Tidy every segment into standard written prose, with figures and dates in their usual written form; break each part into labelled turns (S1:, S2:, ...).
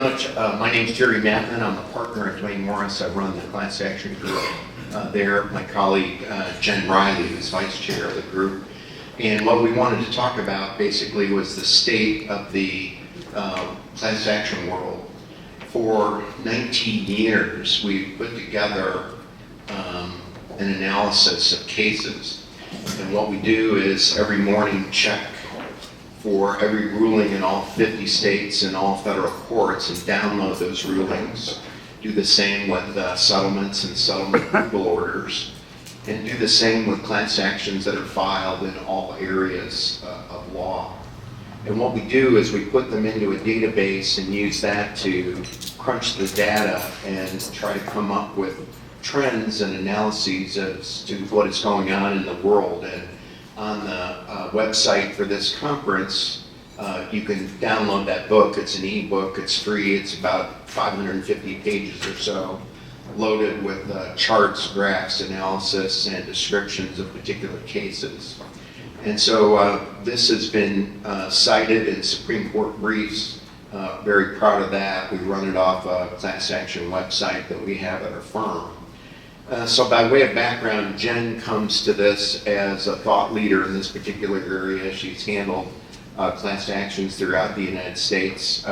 S1: My name is Jerry Maatman. I'm a partner at Duane Morris. I run the class action group there. My colleague Jen Riley is vice chair of the group. And what we wanted to talk about basically was the state of the class action world. For 19 years, we've put together an analysis of cases. And what we do is every morning check for every ruling in all 50 states and all federal courts and download those rulings. Do the same with settlements and settlement approval orders. And do the same with class actions that are filed in all areas of law. And what we do is we put them into a database and use that to crunch the data and try to come up with trends and analyses as to what is going on in the world. And on the website for this conference, you can download that book. It's an e-book, it's free, it's about 550 pages or so, loaded with charts, graphs, analysis, and descriptions of particular cases. And so this has been cited in Supreme Court briefs. Very proud of that. We run it off a class action website that we have at our firm. So by way of background, Jen comes to this as a thought leader in this particular area. She's handled class actions throughout the United States.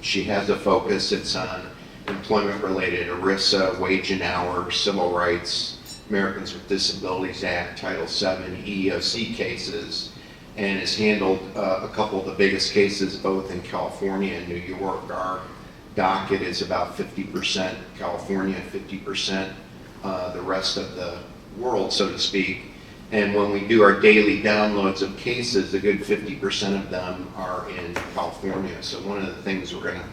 S1: She has a focus. It's on employment-related ERISA, wage and hour, civil rights, Americans with Disabilities Act, Title VII, EEOC cases, and has handled a couple of the biggest cases both in California and New York. Our docket is about 50% California, 50% the rest of the world, so to speak. And when we do our daily downloads of cases, a good 50% of them are in California. So one of the things we're going to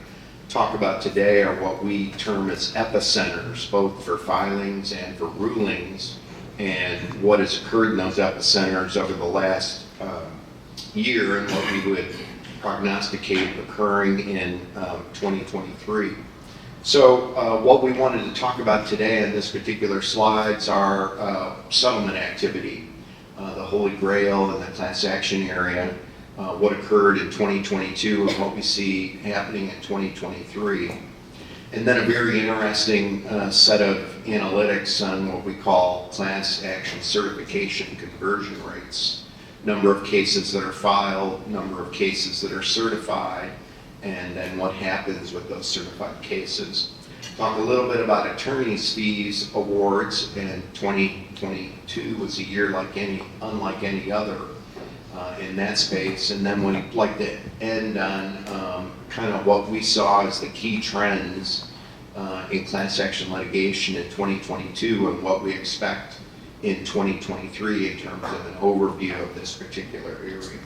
S1: talk about today are what we term as epicenters, both for filings and for rulings, and what has occurred in those epicenters over the last year and what we would prognosticate occurring in 2023. So what we wanted to talk about today in this particular slides are settlement activity, the holy grail in the class action area, what occurred in 2022 and what we see happening in 2023. And then a very interesting set of analytics on what we call class action certification conversion rates, number of cases that are filed, number of cases that are certified, and then what happens with those certified cases. Talk a little bit about attorney's fees awards, and 2022 was a year unlike any other in that space. And then we'd like to end on kind of what we saw as the key trends in class action litigation in 2022 and what we expect in 2023 in terms of an overview of this particular area.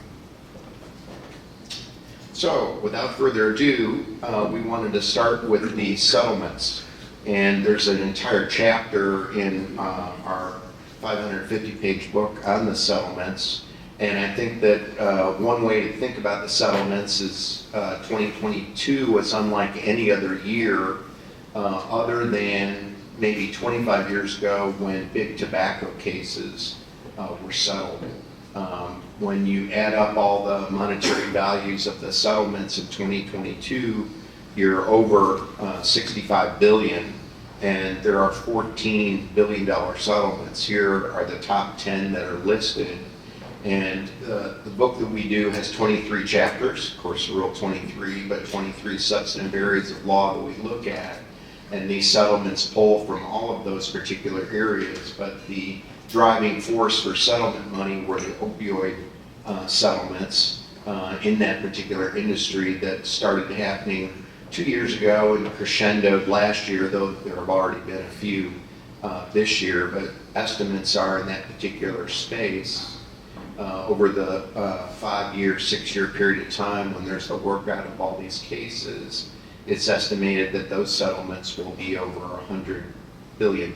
S1: So, without further ado, we wanted to start with the settlements. And there's an entire chapter in our 550-page book on the settlements. And I think that one way to think about the settlements is 2022 was unlike any other year other than maybe 25 years ago when big tobacco cases were settled. When you add up all the monetary values of the settlements in 2022, you're over 65 billion, and there are 14 billion dollar settlements. Here are the top 10 that are listed, and the book that we do has 23 chapters, of course Rule 23, but 23 substantive areas of law that we look at, and these settlements pull from all of those particular areas, but the driving force for settlement money were the opioid settlements in that particular industry that started happening 2 years ago and crescendoed last year, though there have already been a few this year. But estimates are in that particular space over the 5-year, 6-year period of time when there's the workout of all these cases, it's estimated that those settlements will be over $100 billion.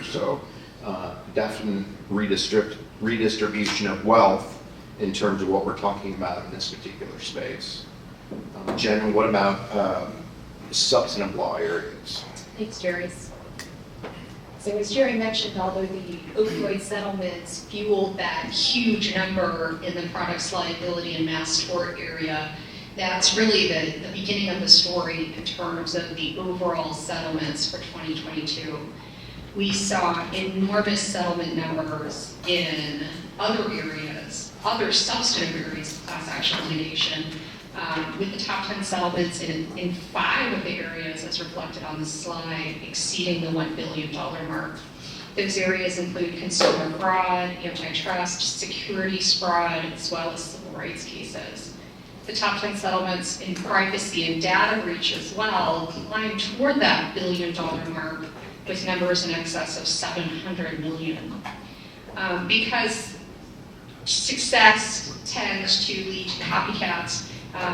S1: So definite redistribution of wealth in terms of what we're talking about in this particular space. Jen, what about substantive law areas?
S2: Thanks, Jerry. So as Jerry mentioned, although the opioid settlements fueled that huge number in the products liability and mass tort area,
S3: That's really the beginning of the story in terms of the overall settlements for 2022. We saw enormous settlement numbers in other areas, other substantive areas of class action litigation, with the top 10 settlements in 5 of the areas, as reflected on the slide, exceeding the $1 billion mark. Those areas include consumer fraud, antitrust, securities fraud, as well as civil rights cases. The top 10 settlements in privacy and data breach as well climbed toward that $1 billion mark, with numbers in excess of 700 million. Because success tends to lead to copycats,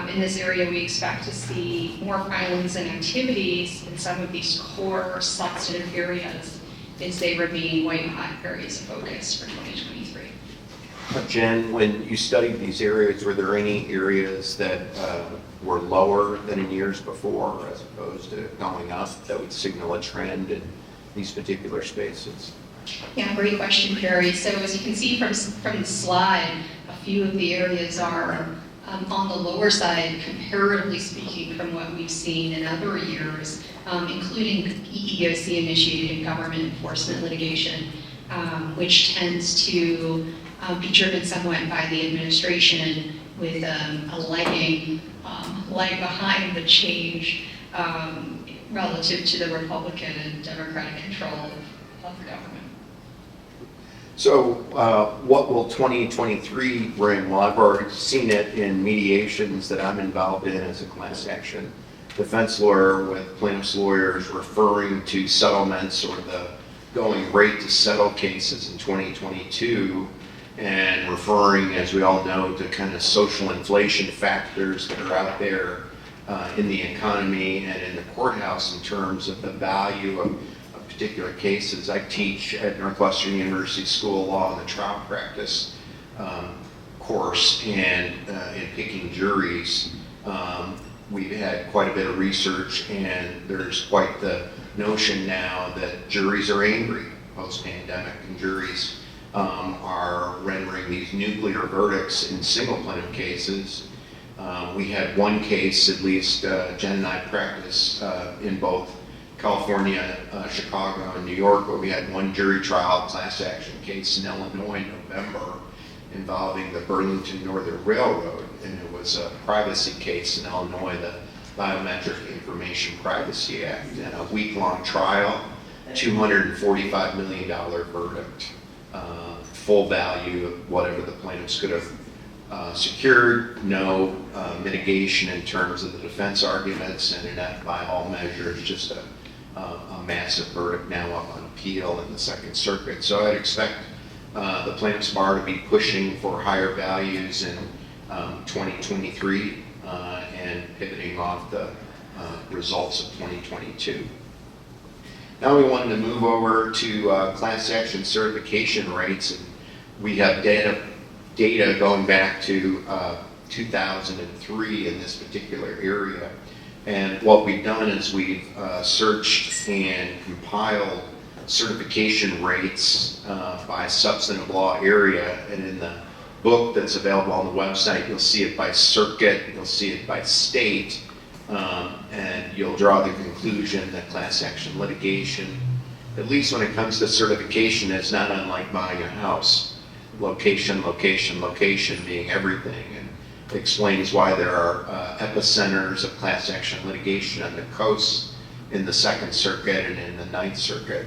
S3: in this area we expect to see more filings and activities in some of these core substantive areas as they remain white-hot areas of focus for 2023.
S1: Jen, when you studied these areas, were there any areas that were lower than in years before as opposed to going up that would signal a trend in these particular spaces?
S3: Yeah, great question, Perry. So as you can see from the slide, a few of the areas are on the lower side, comparatively speaking, from what we've seen in other years, including EEOC-initiated government enforcement litigation, which tends to be driven somewhat by the administration with a lagging lag behind the change relative to the Republican and Democratic control of the government.
S1: So what will 2023 bring? Well, I've already seen it in mediations that I'm involved in as a class action defense lawyer, with plaintiffs' lawyers referring to settlements or the going rate to settle cases in 2022, and referring, as we all know, to kind of social inflation factors that are out there in the economy and in the courthouse in terms of the value of particular cases. I teach at Northwestern University School of Law in the trial practice course, and in picking juries, we've had quite a bit of research, and there's quite the notion now that juries are angry post-pandemic, and juries are rendering these nuclear verdicts in single plaintiff cases. We had one case, at least Jen and I practice in both California, Chicago, and New York, where we had one jury trial class action case in Illinois in November involving the Burlington Northern Railroad, and it was a privacy case in Illinois, the Biometric Information Privacy Act, and a week-long trial, $245 million verdict, full value of whatever the plaintiffs could have secured, no mitigation in terms of the defense arguments, and that by all measures just a massive verdict now up on appeal in the Second Circuit. So I'd expect the plaintiffs' bar to be pushing for higher values in 2023 and pivoting off the results of 2022. Now we wanted to move over to class action certification rates, and we have data going back to 2003 in this particular area. And what we've done is we've searched and compiled certification rates by substantive law area, and in the book that's available on the website, you'll see it by circuit, you'll see it by state, and you'll draw the conclusion that class action litigation, at least when it comes to certification, is not unlike buying a house. Location, location, location being everything, and explains why there are epicenters of class action litigation on the coast, in the Second Circuit, and in the Ninth Circuit.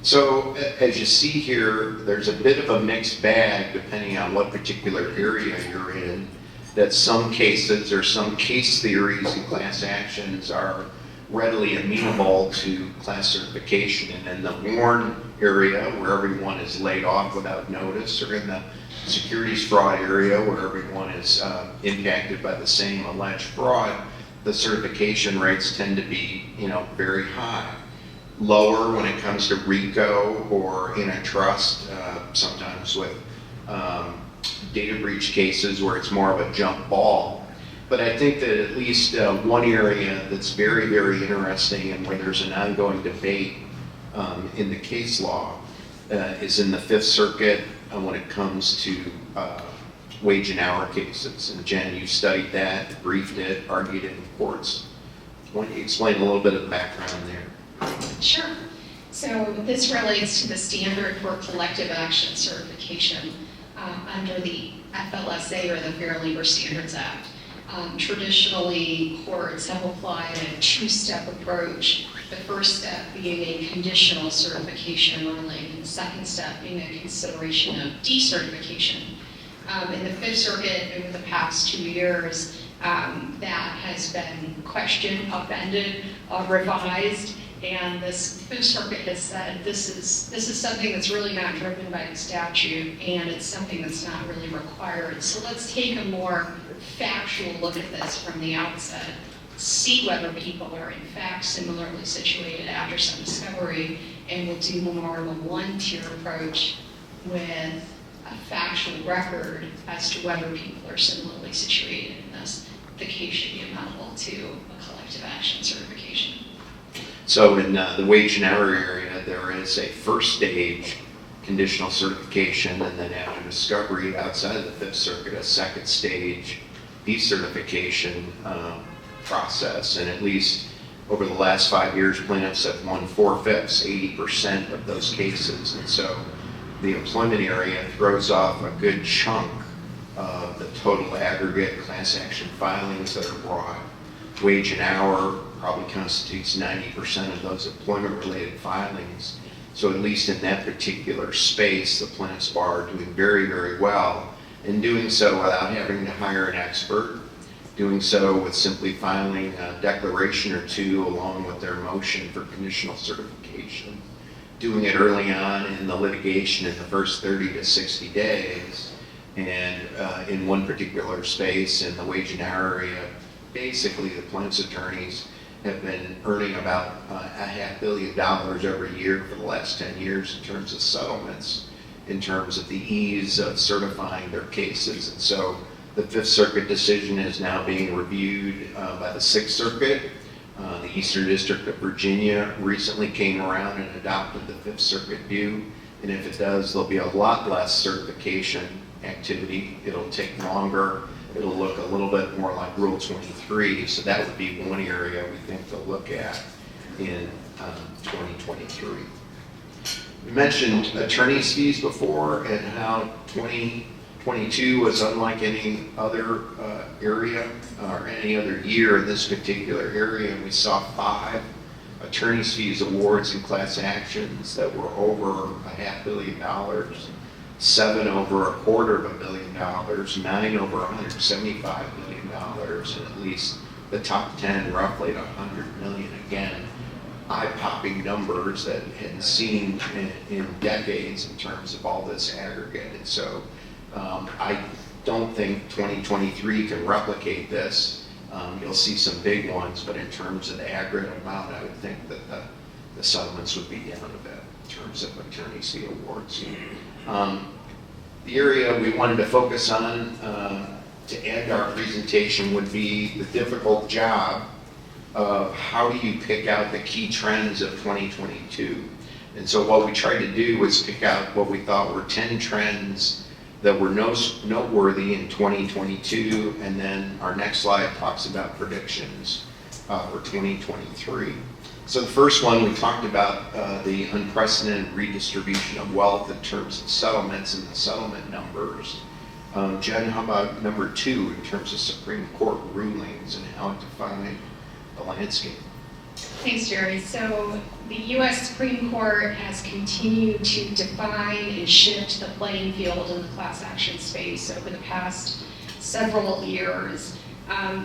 S1: So as you see here, there's a bit of a mixed bag depending on what particular area you're in, that some cases or some case theories in class actions are readily amenable to class certification, and in the Warren area, where everyone is laid off without notice, or in the securities fraud area, where everyone is impacted by the same alleged fraud, the certification rates tend to be, very high. Lower when it comes to RICO or antitrust, sometimes with data breach cases where it's more of a jump ball. But I think that at least one area that's very, very interesting, and where there's an ongoing debate in the case law, is in the Fifth Circuit when it comes to wage and hour cases. And Jen, you studied that, briefed it, argued it in courts. Why don't you explain a little bit of the background there?
S3: Sure. So this relates to the standard for collective action certification under the FLSA, or the Fair Labor Standards Act. Traditionally, courts have applied a two-step approach, the first step being a conditional certification ruling, and the second step being a consideration of decertification. In the Fifth Circuit, over the past 2 years, that has been questioned, upended, revised, and this Fifth Circuit has said this is something that's really not driven by the statute, and it's something that's not really required. So let's take a more factual look at this from the outset, see whether people are in fact similarly situated after some discovery, and we'll do more of a one-tier approach with a factual record as to whether people are similarly situated in this. The case should be amenable to a collective action certification.
S1: So in the wage and hour area, there is a first stage conditional certification, and then after discovery outside of the Fifth Circuit, a second stage decertification process. And at least over the last 5 years, plaintiffs have won 4/5, 80% of those cases. And so the employment area throws off a good chunk of the total aggregate class action filings that are brought. Wage and hour probably constitutes 90% of those employment-related filings. So at least in that particular space, the plaintiffs bar are doing very, very well, and doing so without having to hire an expert, doing so with simply filing a declaration or two along with their motion for conditional certification, doing it early on in the litigation in the first 30 to 60 days, and in one particular space in the wage and hour area, basically the plaintiff's attorneys have been earning about $500 million every year for the last 10 years in terms of settlements, in terms of the ease of certifying their cases. And so the Fifth Circuit decision is now being reviewed by the Sixth Circuit. The Eastern District of Virginia recently came around and adopted the Fifth Circuit view. And if it does, there'll be a lot less certification activity. It'll take longer. It'll look a little bit more like Rule 23. So that would be one area we think to look at in 2023. We mentioned attorney's fees before and how 2022 was unlike any other area or any other year in this particular area. And we saw 5 attorney's fees awards in class actions that were over $500 million, 7 over $250 million, 9 over $175 million, and at least the top 10 roughly at $100 million. Again, eye-popping numbers that hadn't seen in decades in terms of all this aggregate. And so I don't think 2023 can replicate this. You'll see some big ones, but in terms of the aggregate amount, I would think that the settlements would be down a bit in terms of attorney's fee awards. The area we wanted to focus on to end our presentation would be the difficult job of how do you pick out the key trends of 2022. And so what we tried to do was pick out what we thought were 10 trends that were noteworthy in 2022, and then our next slide talks about predictions for 2023. So the first one, we talked about the unprecedented redistribution of wealth in terms of settlements and the settlement numbers. Jen, how about number 2 in terms of Supreme Court rulings and how it defined the landscape?
S3: Thanks, Jerry. So the U.S. Supreme Court has continued to define and shift the playing field in the class action space over the past several years.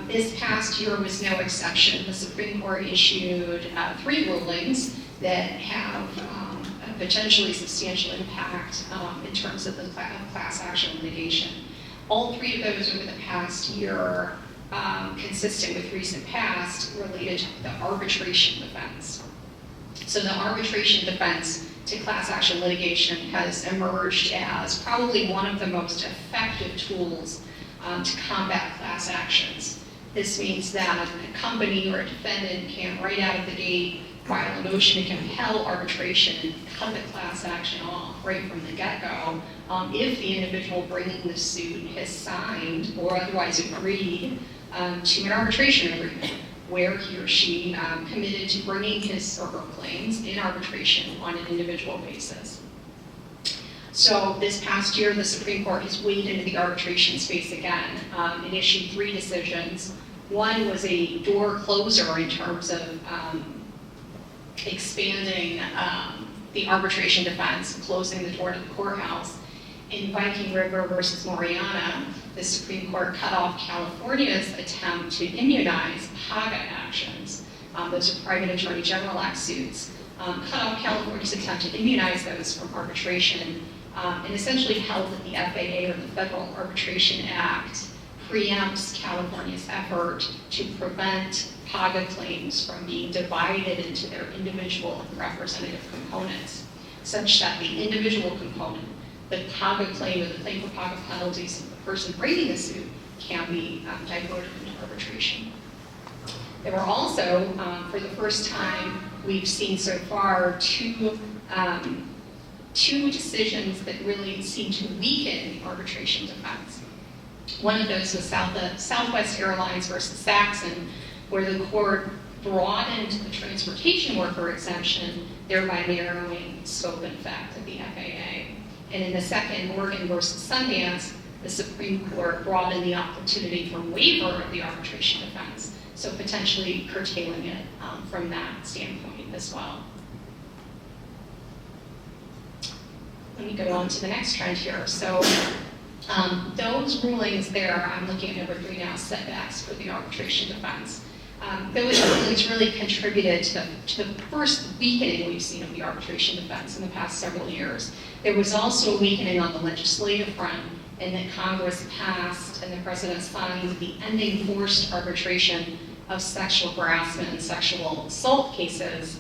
S3: This past year was no exception. The Supreme Court issued 3 rulings that have a potentially substantial impact in terms of the class action litigation. All 3 of those over the past year, consistent with recent past, related to the arbitration defense. So the arbitration defense to class action litigation has emerged as probably one of the most effective tools to combat class actions. This means that a company or a defendant can, right out of the gate, file a motion to compel arbitration and cut the class action off right from the get-go if the individual bringing the suit has signed or otherwise agreed to an arbitration agreement where he or she committed to bringing his or her claims in arbitration on an individual basis. So this past year, the Supreme Court has waded into the arbitration space again and issued 3 decisions. One was a door closer in terms of expanding the arbitration defense, closing the door to the courthouse. In Viking River versus Moriana, the Supreme Court cut off California's attempt to immunize PAGA actions. Those are Private Attorney General Act suits. Cut off California's attempt to immunize those from arbitration and essentially held that the FAA, or the Federal Arbitration Act, preempts California's effort to prevent PAGA claims from being divided into their individual and representative components, such that the individual component, the PAGA claim or the claim for PAGA penalties of the person bringing the suit, can be diverted into arbitration. There were also, for the first time we've seen so far, two decisions that really seem to weaken the arbitration defense. One of those was Southwest Airlines versus Saxon, where the court broadened the transportation worker exemption, thereby narrowing scope and effect of the FAA. And in the second, Morgan versus Sundance, the Supreme Court broadened the opportunity for waiver of the arbitration defense, so potentially curtailing it from that standpoint as well. Let me go on to the next trend here. So those rulings there, I'm looking at number 3 now, setbacks for the arbitration defense. Those rulings really contributed to the first weakening we've seen of the arbitration defense in the past several years. There was also a weakening on the legislative front, in that Congress passed and the President signed the Ending Forced Arbitration of Sexual Harassment and Sexual Assault cases,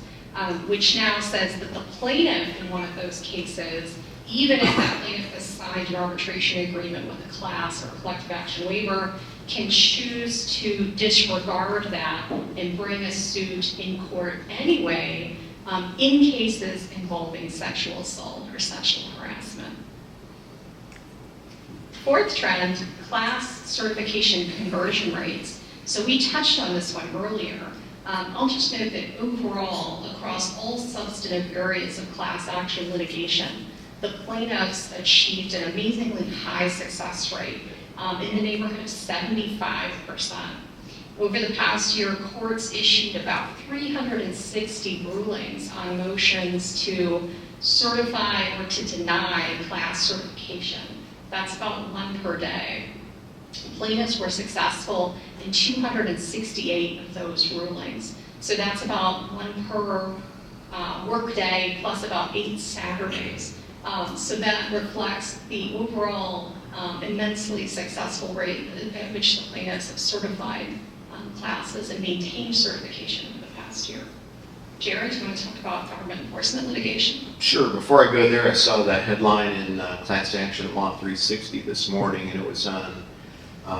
S3: which now says that the plaintiff in one of those cases, even if that plaintiff has signed an arbitration agreement with a class or a collective action waiver, can choose to disregard that and bring a suit in court anyway in cases involving sexual assault or sexual harassment. Fourth trend, class certification conversion rates. So we touched on this one earlier. I'll just note that overall, across all substantive areas of class action litigation, the plaintiffs achieved an amazingly high success rate in the neighborhood of 75%. Over the past year, courts issued about 360 rulings on motions to certify or to deny class certification. That's about 1 per day. Plaintiffs were successful in 268 of those rulings. So that's about 1 per work day plus about 8 Saturdays. So that reflects the overall immensely successful rate at which the plaintiffs have certified classes and maintained certification over the past year. Jared, do you want to talk about government enforcement litigation?
S1: Sure. Before I go there, I saw that headline in Class Action Law 360 this morning, and it was on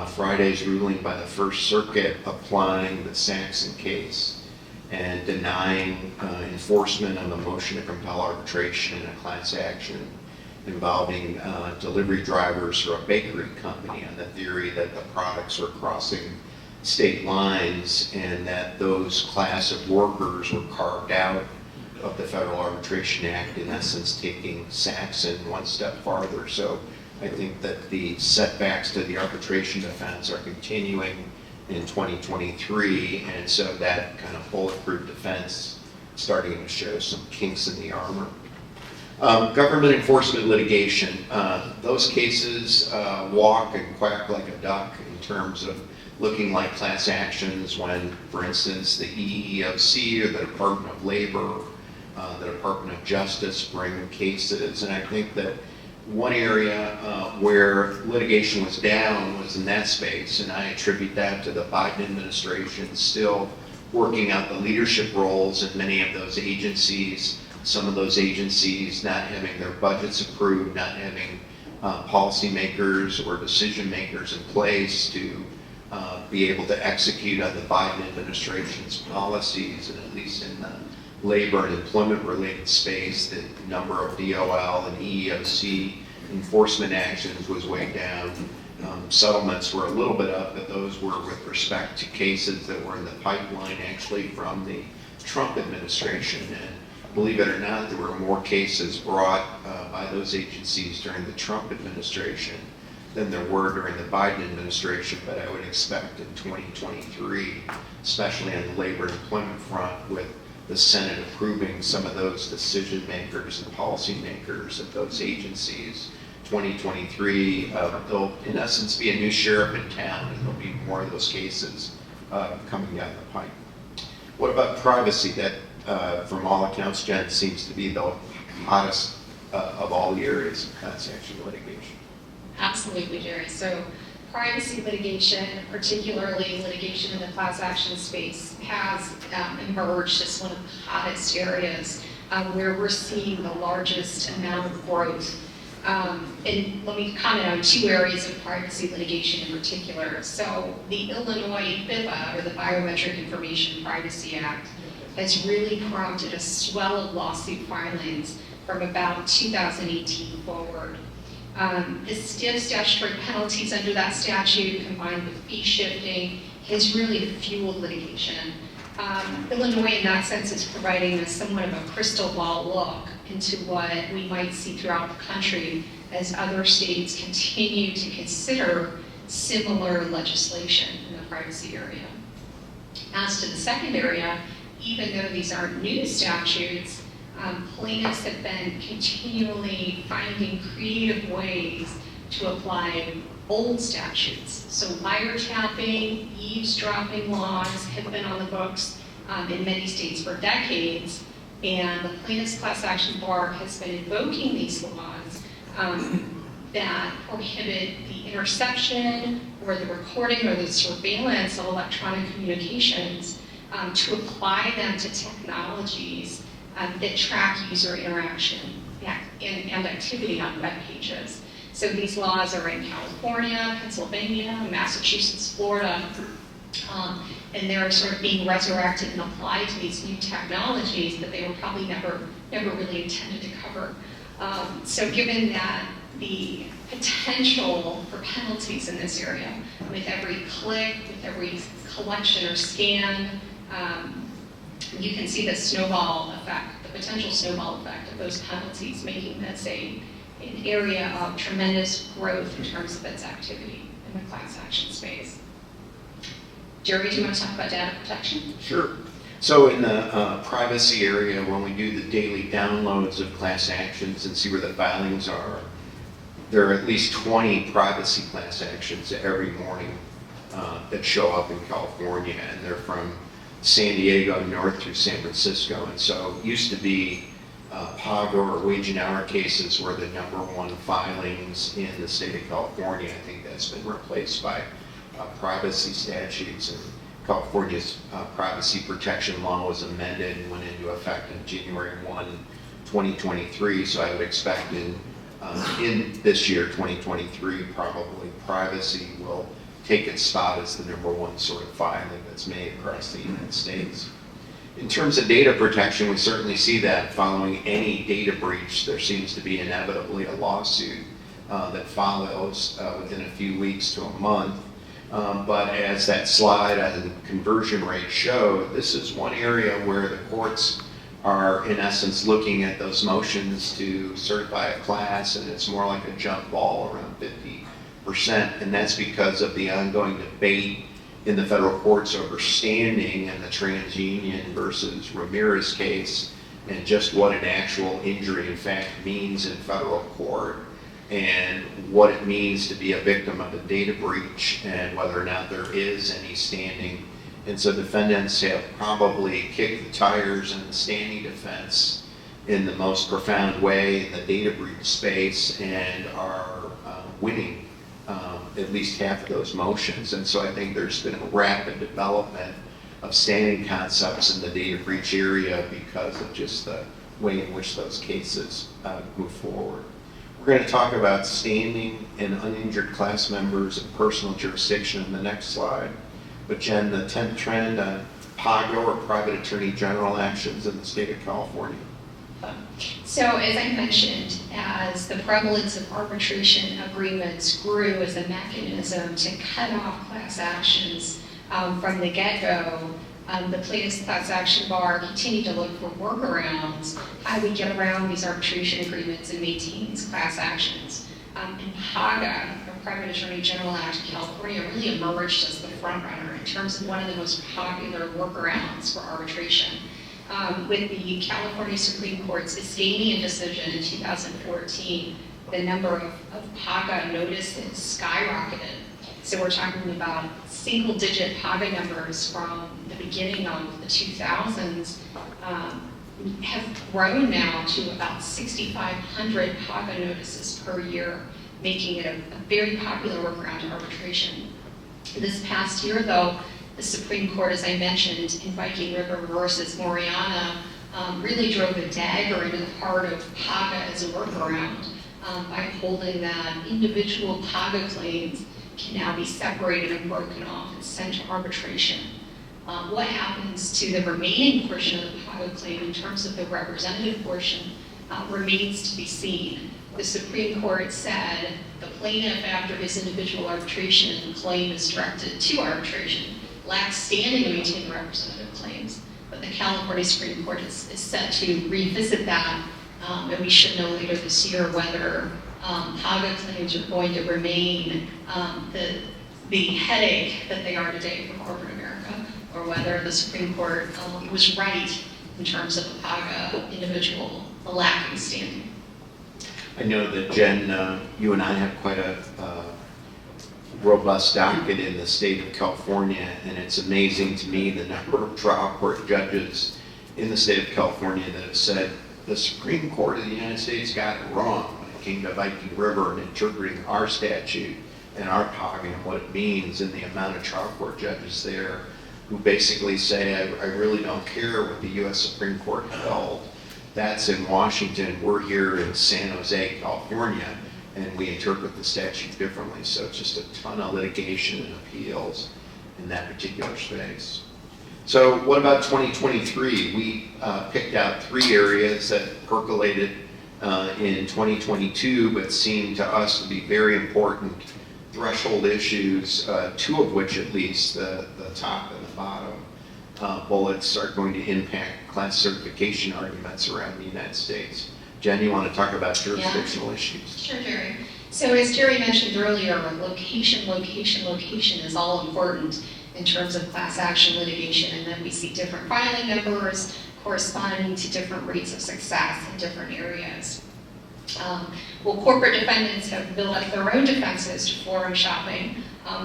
S1: Friday's ruling by the First Circuit applying the Saxon case and denying enforcement of a motion to compel arbitration in a class action involving delivery drivers for a bakery company on the theory that the products were crossing state lines and that those class of workers were carved out of the Federal Arbitration Act, in essence taking Saxon one step farther. So I think that the setbacks to the arbitration defense are continuing in 2023, and so that kind of bulletproof defense starting to show some kinks in the armor. Government enforcement litigation, those cases walk and quack like a duck in terms of looking like class actions when, for instance, the EEOC or the Department of Labor, the Department of Justice bring cases. And I think that one area where litigation was down was in that space, and I attribute that to the Biden administration still working out the leadership roles in many of those agencies, some of those agencies not having their budgets approved, not having policymakers or decision makers in place to be able to execute on the Biden administration's policies, and at least in labor and employment-related space, the number of DOL and EEOC enforcement actions was way down. Settlements were a little bit up, but those were with respect to cases that were in the pipeline actually from the Trump administration. And believe it or not, there were more cases brought by those agencies during the Trump administration than there were during the Biden administration, but I would expect in 2023, especially on the labor and employment front, with the Senate approving some of those decision makers and policy makers of those agencies, 2023, there'll in essence be a new sheriff in town, and there'll be more of those cases coming down the pipe. What about privacy? That, from all accounts, Jen, seems to be the hottest of all the areas of class action litigation.
S3: Absolutely, Jerry. So privacy litigation, particularly litigation in the class action space, has emerged as one of the hottest areas where we're seeing the largest amount of growth. And let me comment on two areas of privacy litigation in particular. So the Illinois BIPA, or the Biometric Information Privacy Act, has really prompted a swell of lawsuit filings from about 2018 forward. The stiff statutory penalties under that statute, combined with fee shifting, has really fueled litigation. Illinois, in that sense, is providing a somewhat of a crystal ball look into what we might see throughout the country as other states continue to consider similar legislation in the privacy area. As to the second area, even though these aren't new statutes, plaintiffs have been continually finding creative ways to apply old statutes. So wiretapping, eavesdropping laws have been on the books in many states for decades, and the plaintiffs' class action bar has been invoking these laws that prohibit the interception or the recording or the surveillance of electronic communications to apply them to technologies that track user interaction and activity on web pages. So these laws are in California, Pennsylvania, Massachusetts, Florida, and they're sort of being resurrected and applied to these new technologies that they were probably never really intended to cover. So given that the potential for penalties in this area, with every click, with every collection or scan, you can see the snowball effect, the potential snowball effect of those penalties, making this an area of tremendous growth in terms of its activity in the class action space. Jerry, do you want to talk about data protection?
S1: Sure. So in the privacy area, when we do the daily downloads of class actions and see where the filings are, there are at least 20 privacy class actions every morning that show up in California, and they're from San Diego north through San Francisco. And so it used to be PAGO or wage and hour cases were the #1 filings in the state of California. I think that's been replaced by privacy statutes, and California's privacy protection law was amended and went into effect on January 1, 2023. So I would expect in this year, 2023, probably privacy will take its spot as the #1 sort of filing that's made across the United States. In terms of data protection, we certainly see that following any data breach, there seems to be inevitably a lawsuit that follows within a few weeks to a month. But as that slide on conversion rate showed, this is one area where the courts are in essence looking at those motions to certify a class, and it's more like a jump ball around 50%, and that's because of the ongoing debate in the federal courts over standing and the TransUnion versus Ramirez case, and just what an actual injury in fact means in federal court, and what it means to be a victim of a data breach, and whether or not there is any standing. And so defendants have probably kicked the tires in the standing defense in the most profound way in the data breach space, and are winning at least half of those motions. And so I think there's been a rapid development of standing concepts in the data breach area because of just the way in which those cases move forward. We're going to talk about standing and uninjured class members and personal jurisdiction in the next slide. But Jen, the 10th trend on PAGA or private attorney general actions in the state of California?
S3: So as I mentioned, as the prevalence of arbitration agreements grew as a mechanism to cut off class actions from the get-go, the plaintiffs' class action bar continued to look for workarounds. How do we get around these arbitration agreements and maintain these class actions? And PAGA, or Private Attorney General Act of California, really emerged as the front runner in terms of one of the most popular workarounds for arbitration. With the California Supreme Court's Iskanian decision in 2014, the number of PAGA notices skyrocketed. So we're talking about single-digit PAGA numbers from the beginning of the 2000s have grown now to about 6,500 PAGA notices per year, making it a very popular workaround to arbitration. This past year, though, the Supreme Court, as I mentioned, in Viking River versus Moriana, really drove a dagger into the heart of PAGA as a workaround by holding that individual PAGA claims can now be separated and broken off and sent to arbitration. What happens to the remaining portion of the PAGA claim in terms of the representative portion remains to be seen. The Supreme Court said the plaintiff, after his individual arbitration claim is directed to arbitration, lacks standing to maintain the representative claims. But the California Supreme Court is set to revisit that, and we should know later this year whether PAGA claims are going to remain the headache that they are today for corporate America, or whether the Supreme Court was right in terms of the PAGA individual lacking standing.
S1: I know that Jen, you and I have quite a robust docket in the state of California, and it's amazing to me the number of trial court judges in the state of California that have said the Supreme Court of the United States got it wrong when it came to Viking River and interpreting our statute and our PAGA and what it means, and the amount of trial court judges there who basically say, I really don't care what the U.S. Supreme Court held. That's in Washington. We're here in San Jose, California, and we interpret the statute differently. So it's just a ton of litigation and appeals in that particular space. So what about 2023? We picked out 3 areas that percolated in 2022, but seemed to us to be very important threshold issues, 2 of which at least, the top and the bottom bullets, are going to impact class certification arguments around the United States. Jen, you want to talk about jurisdictional issues?
S3: Sure, Jerry. So as Jerry mentioned earlier, location is all important in terms of class action litigation, and then we see different filing numbers corresponding to different rates of success in different areas. Well, corporate defendants have built up their own defenses to forum shopping,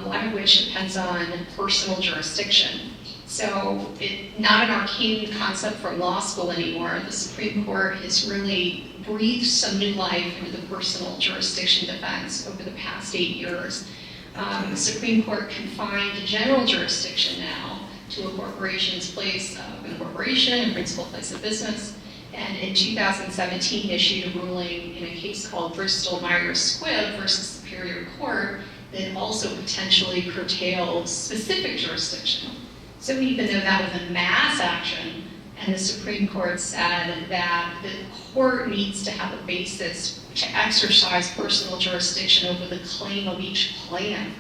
S3: one of which depends on personal jurisdiction. So not an arcane concept from law school anymore. The Supreme Court has really breathed some new life into the personal jurisdiction defense over the past 8 years. The Supreme Court confined general jurisdiction now to a corporation's place of incorporation and principal place of business. And in 2017 issued a ruling in a case called Bristol-Myers Squibb versus Superior Court that also potentially curtails specific jurisdiction. So even though that was a mass action, and the Supreme Court said that the court needs to have a basis to exercise personal jurisdiction over the claim of each plaintiff.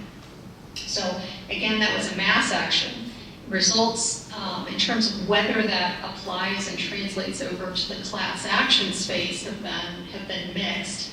S3: So again, that was a mass action. Results in terms of whether that applies and translates over to the class action space have been mixed.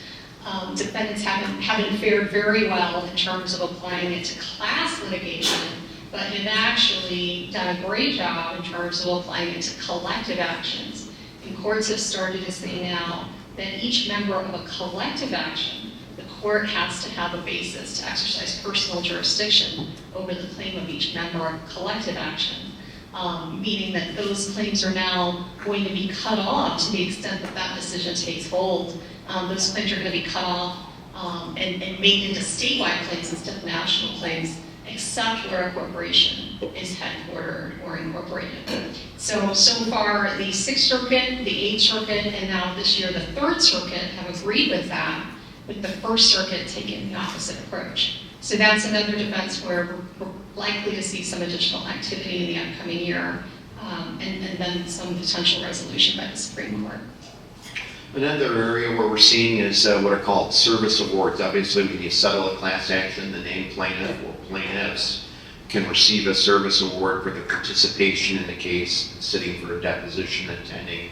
S3: Defendants haven't fared very well in terms of applying it to class litigation, but have actually done a great job in terms of applying it to collective actions. And courts have started to say now that each member of a collective action, the court has to have a basis to exercise personal jurisdiction over the claim of each member of a collective action, meaning that those claims are now going to be cut off to the extent that that decision takes hold. Those claims are going to be cut off and made into statewide claims instead of national claims, except where a corporation is headquartered or incorporated. So far, the 6th Circuit, the 8th Circuit, and now this year the 3rd Circuit have agreed with that, with the 1st Circuit taking the opposite approach. So that's another defense where we're likely to see some additional activity in the upcoming year, and then some potential resolution by the Supreme Court.
S1: Another area where we're seeing is what are called service awards. Obviously, when you settle a class action, the named plaintiff or plaintiffs can receive a service award for their participation in the case, sitting for a deposition, attending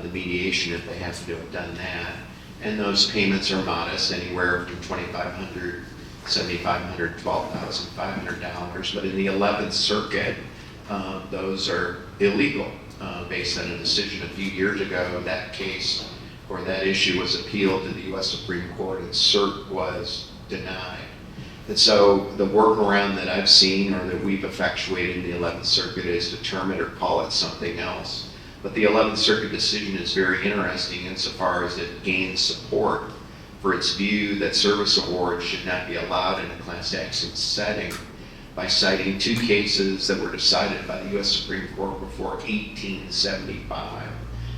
S1: the mediation if they happen to have done that. And those payments are modest, anywhere from $2,500, $7,500, $12,500. But in the 11th Circuit, those are illegal. Based on a decision a few years ago, that case or that issue was appealed to the U.S. Supreme Court and cert was denied. And so the workaround that I've seen or that we've effectuated in the 11th Circuit is to term it or call it something else. But the 11th Circuit decision is very interesting insofar as it gains support for its view that service awards should not be allowed in a class action setting by citing two cases that were decided by the U.S. Supreme Court before 1875.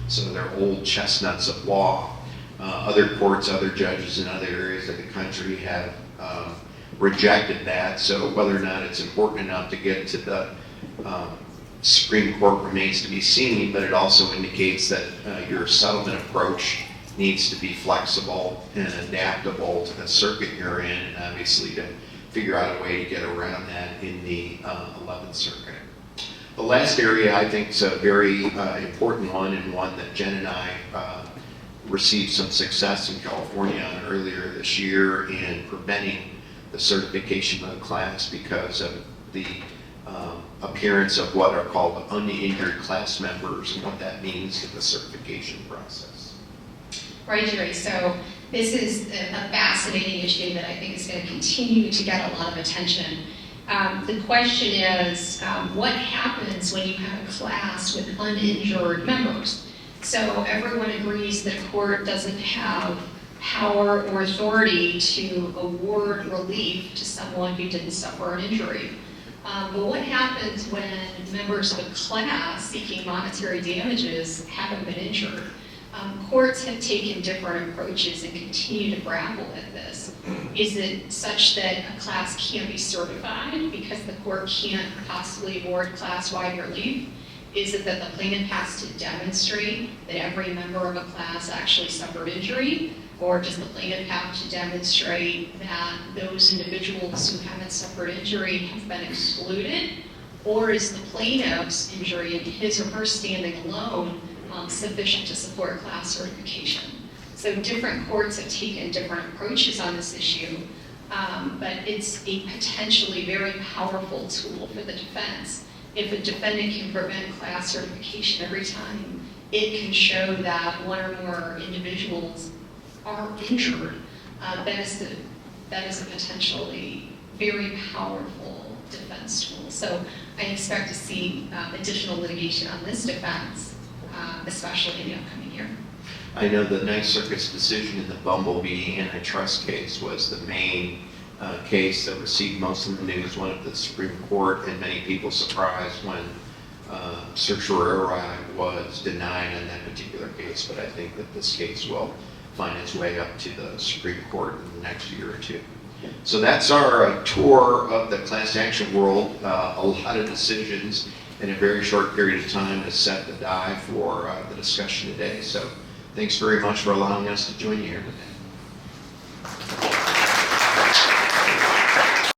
S1: So they're old chestnuts of law. Other courts, other judges in other areas of the country have rejected that. So whether or not it's important enough to get to the Supreme Court remains to be seen, but it also indicates that your settlement approach needs to be flexible and adaptable to the circuit you're in, and obviously to figure out a way to get around that in the 11th Circuit. The last area I think is a very important one, and one that Jen and I received some success in California on earlier this year in preventing the certification of the class because of the appearance of what are called uninjured class members and what that means to the certification process.
S3: Right, Jerry. So this is a fascinating issue that I think is going to continue to get a lot of attention. The question is, what happens when you have a class with uninjured members? So everyone agrees that a court doesn't have power or authority to award relief to someone who didn't suffer an injury. But what happens when members of a class seeking monetary damages haven't been injured? Courts have taken different approaches and continue to grapple with this. Is it such that a class can't be certified because the court can't possibly award class-wide relief? Is it that the plaintiff has to demonstrate that every member of a class actually suffered injury? Or does the plaintiff have to demonstrate that those individuals who haven't suffered injury have been excluded? Or is the plaintiff's injury in his or her standing alone sufficient to support class certification? So different courts have taken different approaches on this issue, but it's a potentially very powerful tool for the defense. If a defendant can prevent class certification every time it can show that one or more individuals are injured, that is a potentially very powerful defense tool. So I expect to see additional litigation on this defense, especially in the upcoming year.
S1: I know the Ninth Circuit's decision in the Bumblebee antitrust case was the main case that received most of the news, went up to the Supreme Court, and many people surprised when certiorari was denied in that particular case. But I think that this case will find its way up to the Supreme Court in the next year or two. So that's our tour of the class action world. A lot of decisions in a very short period of time to set the die for the discussion today. So thanks very much for allowing us to join you here today.